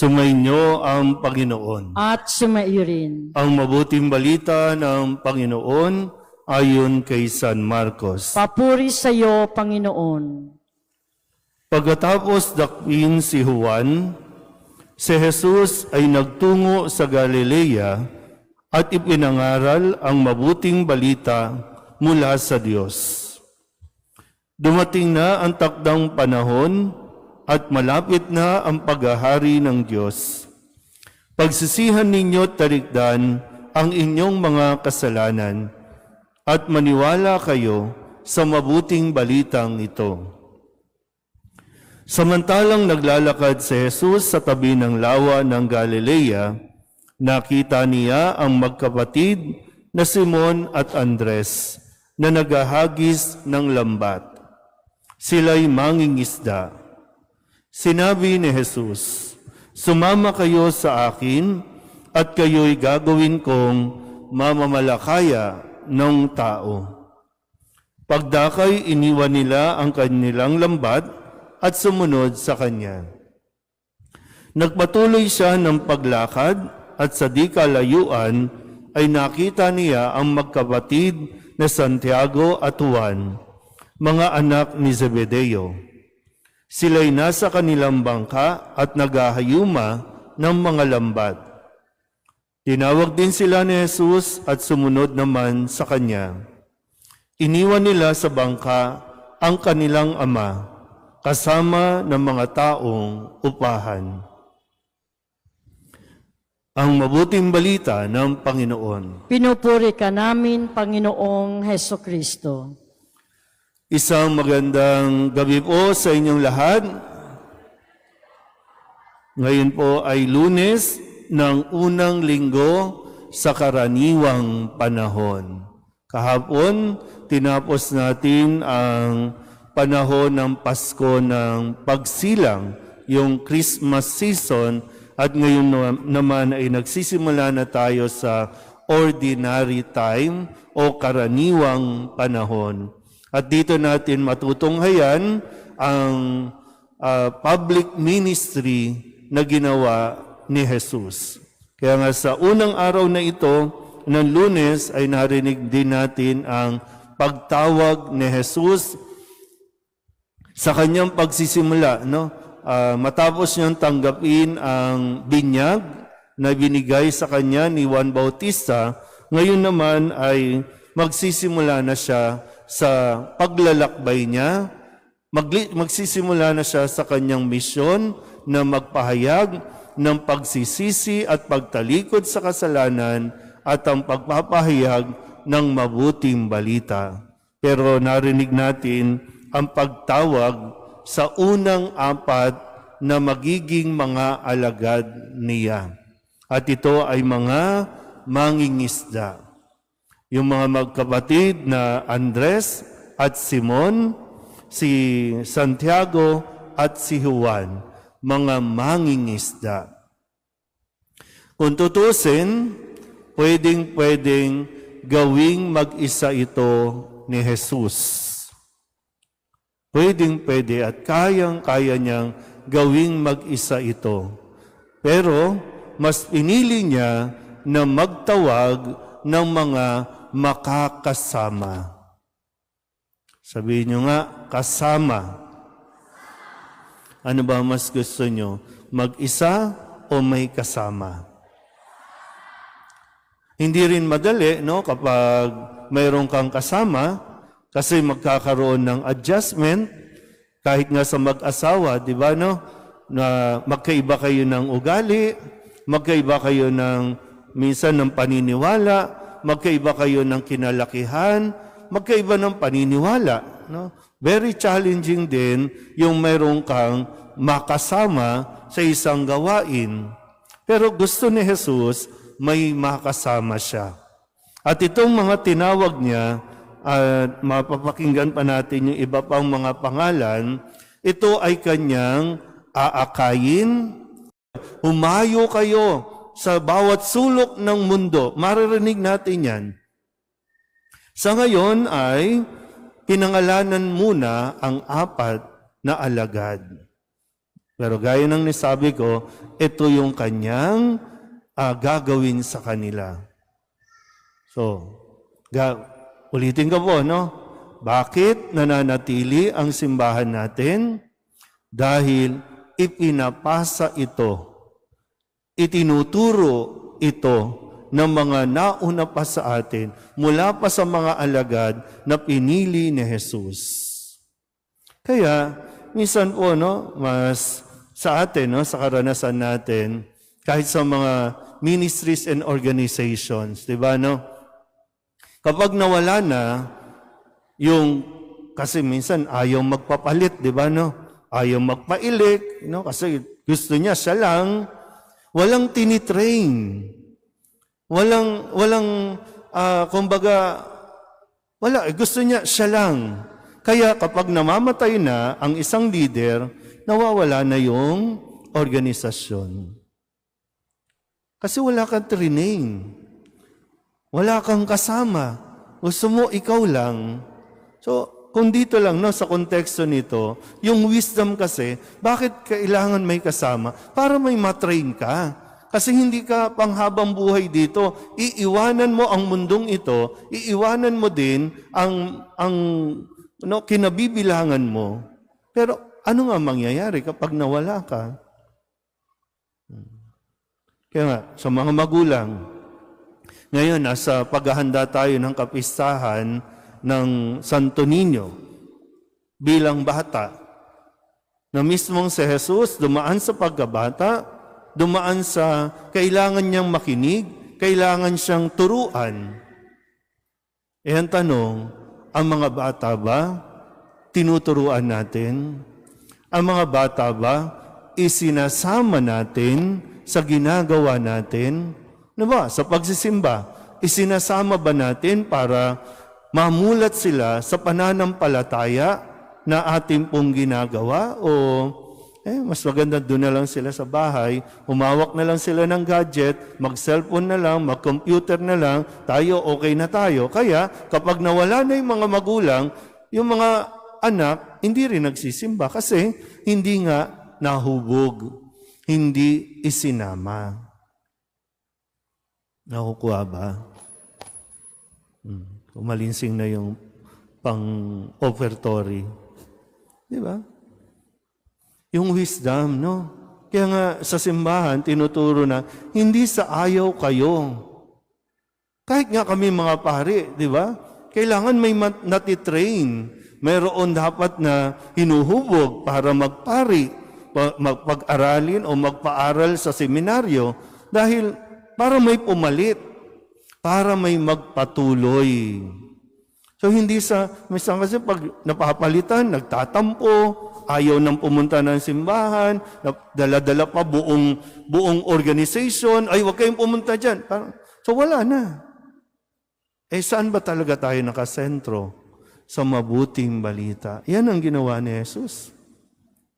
Sumainyo ang Panginoon. At sumaiyo rin. Ang mabuting balita ng Panginoon ayon kay San Marcos. Papuri sa iyo, Panginoon. Pagkatapos dakpin si Juan, si Jesus ay nagtungo sa Galilea at ipinangaral ang mabuting balita mula sa Diyos. Dumating na ang takdang panahon at malapit na ang paghahari ng Diyos. Pagsisihan ninyo at talikdan ang inyong mga kasalanan at maniwala kayo sa mabuting balitang ito. Samantalang naglalakad si Jesus sa tabi ng lawa ng Galilea, nakita niya ang magkapatid na Simon at Andres na naghahagis ng lambat. Sila'y mangingisda. Sinabi ni Jesus, "Sumama kayo sa akin at kayo'y gagawin kong mamamalakaya ng tao." Pagdakay, iniwan nila ang kanilang lambat at sumunod sa kanya. Nagpatuloy siya ng paglakad at sa di kalayuan ay nakita niya ang magkapatid na Santiago at Juan, mga anak ni Zebedeo. Sila'y nasa kanilang bangka at naghahayuma ng mga lambat. Tinawag din sila ni Jesus at sumunod naman sa kanya. Iniwan nila sa bangka ang kanilang ama, kasama ng mga taong upahan. Ang mabuting balita ng Panginoon. Pinupuri ka namin, Panginoong Hesukristo. Isang magandang gabi po sa inyong lahat. Ngayon po ay Lunes ng unang linggo sa karaniwang panahon. Kahapon, tinapos natin ang panahon ng Pasko ng pagsilang, yung Christmas season, at ngayon naman ay nagsisimula na tayo sa ordinary time o karaniwang panahon. At dito natin matutunghayan ang public ministry na ginawa ni Jesus. Kaya nga sa unang araw na ito ng Lunes ay narinig din natin ang pagtawag ni Jesus sa kanyang pagsisimula. Matapos niyang tanggapin ang binyag na binigay sa kanya ni Juan Bautista, ngayon naman ay magsisimula na siya sa paglalakbay niya, magsisimula na siya sa kanyang misyon na magpahayag ng pagsisisi at pagtalikod sa kasalanan at ang pagpapahayag ng mabuting balita. Pero narinig natin ang pagtawag sa unang apat na magiging mga alagad niya. At ito ay mga mangingisda. Yung mga magkapatid na Andres at Simon, si Santiago at si Juan, mga mangingisda. Kung tutusin, pwedeng gawing mag-isa ito ni Jesus. Pwede at kayang-kaya niyang gawing mag-isa ito. Pero mas pinili niya na magtawag ng mga makakasama. Sabihin niyo nga, kasama. Ano ba mas gusto niyo? Mag-isa o may kasama? Hindi rin madali, kapag mayroon kang kasama, kasi magkakaroon ng adjustment, kahit nga sa mag-asawa, di ba, na magkaiba kayo ng ugali, magkaiba kayo minsan ng paniniwala, magkaiba kayo ng kinalakihan, magkaiba ng paniniwala. Very challenging din yung mayroon kang makasama sa isang gawain. Pero gusto ni Jesus, may makasama siya. At itong mga tinawag niya, at mapapakinggan pa natin yung iba pang mga pangalan, ito ay kanyang aakayin. Humayo kayo sa bawat sulok ng mundo. Maririnig natin yan. Sa ngayon ay pinangalanan muna ang apat na alagad. Pero gaya ng nasabi ko, ito yung kanyang gagawin sa kanila. So, ulitin ko po, no? Bakit nananatili ang simbahan natin? Dahil ipinapasa ito, itinuturo ito ng mga nauna pa sa atin, mula pa sa mga alagad na pinili ni Jesus. Kaya, minsan po, no, mas sa atin, no, sa karanasan natin, kahit sa mga ministries and organizations, di ba, no? Kapag nawala na, kasi minsan ayaw magpapalit, di ba, no? Ayaw magpailik, no? Kasi gusto niya siya lang, walang tinitrain. Kumbaga, gusto niya siya lang. Kaya kapag namamatay na ang isang leader, nawawala na yung organisasyon. Kasi wala kang training. Wala kang kasama. Gusto mo ikaw lang. So, kung dito lang, no, sa konteksto nito, yung wisdom kasi, bakit kailangan may kasama? Para may matrain ka. Kasi hindi ka panghabang buhay dito. Iiwanan mo ang mundong ito, iiwanan mo din ang kinabibilangan mo. Pero ano nga mangyayari kapag nawala ka? Kaya nga, sa mga magulang, ngayon, nasa paghahanda tayo ng kapistahan ng Santo Niño bilang bata, na mismong si Jesus dumaan sa pagkabata, dumaan sa kailangan niyang makinig, kailangan siyang turuan. Ang tanong, ang mga bata ba tinuturuan natin? Ang mga bata ba isinasama natin sa ginagawa natin? Ano ba? Sa pagsisimba, isinasama ba natin para mamulat sila sa pananampalataya na ating pong ginagawa? O mas maganda doon na lang sila sa bahay, humawak na lang sila ng gadget, mag-cellphone na lang, mag-computer na lang, tayo okay na tayo. Kaya kapag nawala na yung mga magulang, yung mga anak, hindi rin nagsisimba kasi hindi nga nahubog, hindi isinama. Nakukuha ba? Umalinsing na yung pang-offertory. Di ba? Yung wisdom, no? Kaya nga sa simbahan, tinuturo na, hindi sa ayaw kayo. Kahit nga kami mga pari, di ba? Kailangan may natitrain. Mayroon dapat na hinuhubog para magpari, magpag-aralin o magpaaral sa seminaryo dahil para may pumalit, para may magpatuloy. So hindi minsan kasi pag napapalitan, nagtatampo, ayaw nang pumunta ng simbahan, dala-dala pa buong organization, ay huwag kayong pumunta dyan. So wala na. Saan ba talaga tayo nakasentro? Sa mabuting balita. Yan ang ginawa ni Jesus.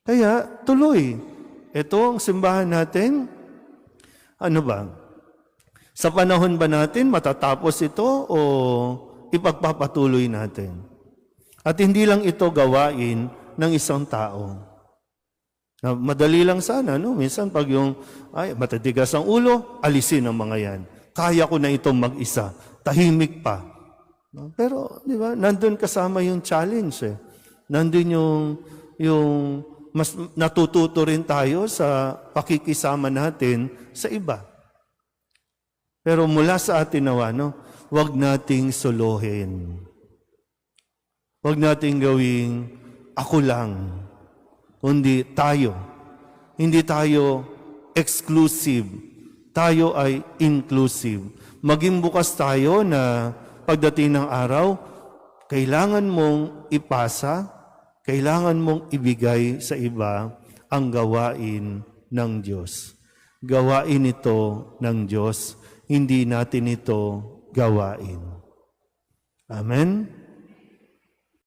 Kaya tuloy. Ito ang simbahan natin. Ano ba? Sa panahon ba natin matatapos ito o ipagpapatuloy natin? At hindi lang ito gawain ng isang tao. Na madali lang sana, no? Minsan pag matatigas ang ulo, alisin ang mga yan. Kaya ko na itong mag-isa. Tahimik pa. No? Pero, di ba, nandun kasama yung challenge eh. Nandun yung mas natututo rin tayo sa pakikisama natin sa iba. Pero mula sa atin nawa, no, huwag nating solohin. Huwag nating gawing ako lang, kundi tayo. Hindi tayo exclusive. Tayo ay inclusive. Maging bukas tayo na pagdating ng araw, kailangan mong ipasa, kailangan mong ibigay sa iba ang gawain ng Diyos. Gawain ito ng Diyos, hindi natin ito gawain. Amen?